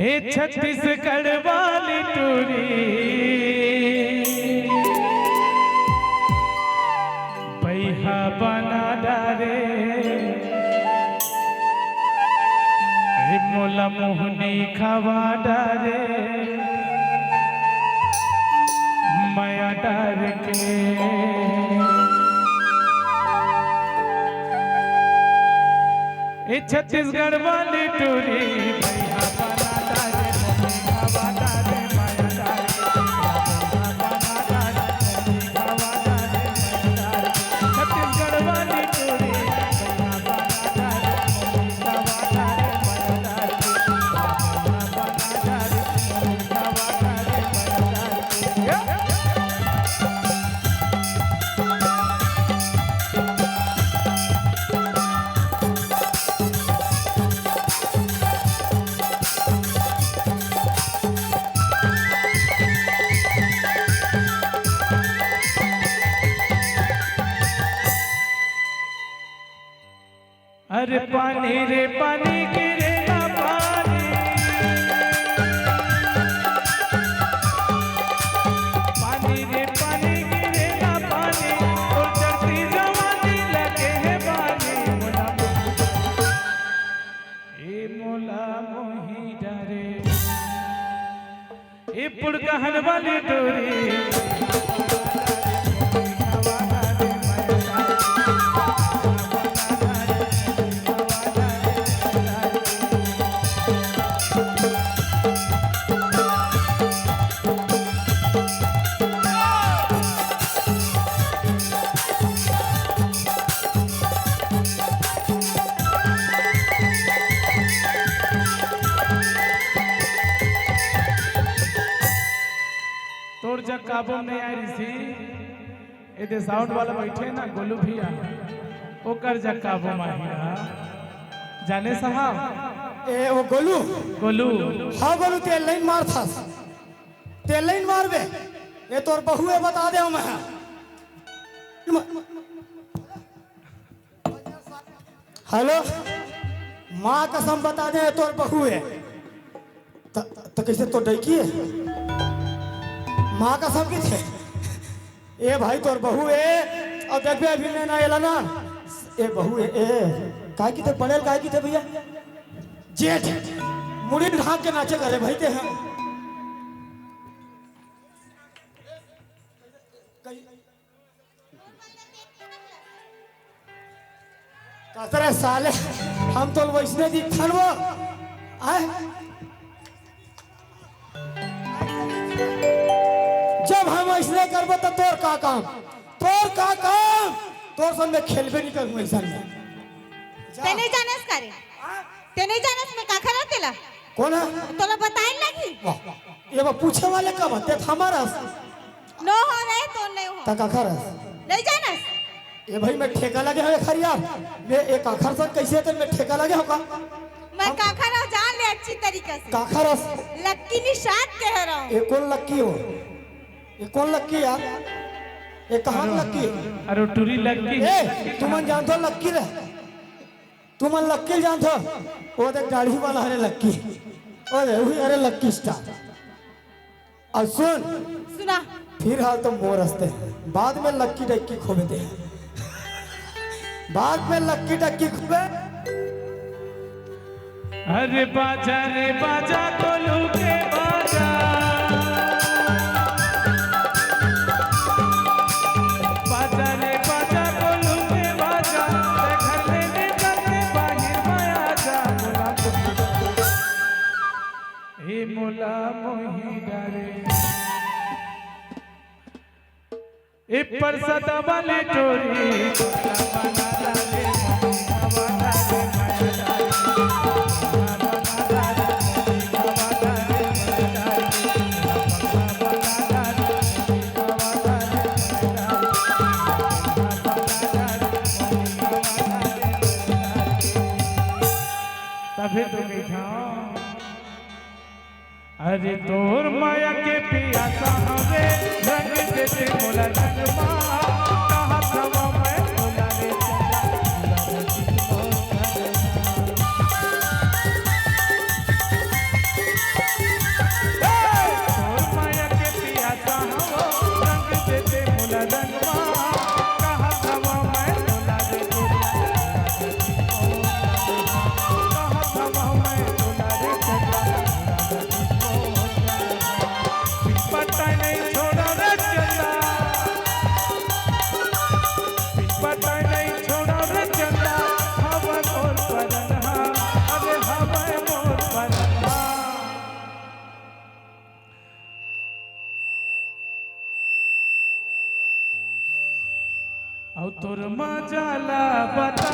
हे छत्तीसगढ़ वाली टोरी पैहा बना डारे मोला मोहनी खवा डारे माया डार के छत्तीसगढ़ वाली टोरी पैहा बना डारे मोहनी खवा डारे माया डार छत्तीसगढ़ वाली टोरी पैहा बना डारे मोहनी खवा डारे अरे पानी रे पानी गिरे ना पानी पानी रे पानी गिरे ना पानी और चढ़ती जवानी लगे है बानी मोला ए मोला मोही डरे ए पुड़कहन वाली डोरी तोर जब काबू नहीं आई सी ये साउंड वाला बैठे ना गोलू भैया ओकर जब काबू माहिरा जाने साहब ए वो गोलू गोलू हाँ गोलू ते लाइन मार था ते लाइन मार बे ये तोर बहू है बता दे मैं हेलो माँ कसम बता दे तोर बहू है तो कैसे तो डैकी है माँ कसम की थे ए भाई तोर बहू है और देख अभी ना एला ना ए बहू है ए काय की थे पड़ेल काय की थे भैया जेठ मुड़ी ढाक के नाचे करे भाई ते हैं कसरे साले हम तो वैसने दी खनवो आए जब हम ऐसे करबो तो तोर का काम तोर संग में खेलबे नहीं करूं ऐसा में ते नहीं जानस करे ते नहीं जानस में का खरा तेला कौन है तोला बताई लगी ये बा पूछे वाले कब ते हमारा नो हो रहे तो नहीं हो ता का खरा नहीं जानस ये भाई मैं ठेका लगे है खरिया मैं एक आखर से कैसे ते मैं ठेका लगे होगा मैं का खरा जान ले अच्छी तरीके से का खरा लक्की निशात कह रहा हूं ये कौन लक्की हो ये कौन लक्की यार ये कहां लक्की अरे टूरी लक्की ए तुमन जानतो लक्की रे तुमन लक्की जानतो वो देख दाढ़ी वाला है लक्की ओए वही अरे लक्की स्टार और सुन सुना फिर हाल तो मोर हंसते बाद में लक्की डक्की खोबे दे बाद में लक्की डक्की खोबे अरे बाजा रे बाजा गोलू के बाजा बाजा रे बाजा गोलू के बाजा घर में निकल के बाहर माया जा मोला हे मोला मोही डरे ए पर सदा वाली टोरी बना डाले हवा डाले माया तभी तो बैठा अरे तोर माया के पियासा हवे रंग देते मोला रंगमा कहा थवा मैं मोला रे चला अब तोर मजाला बता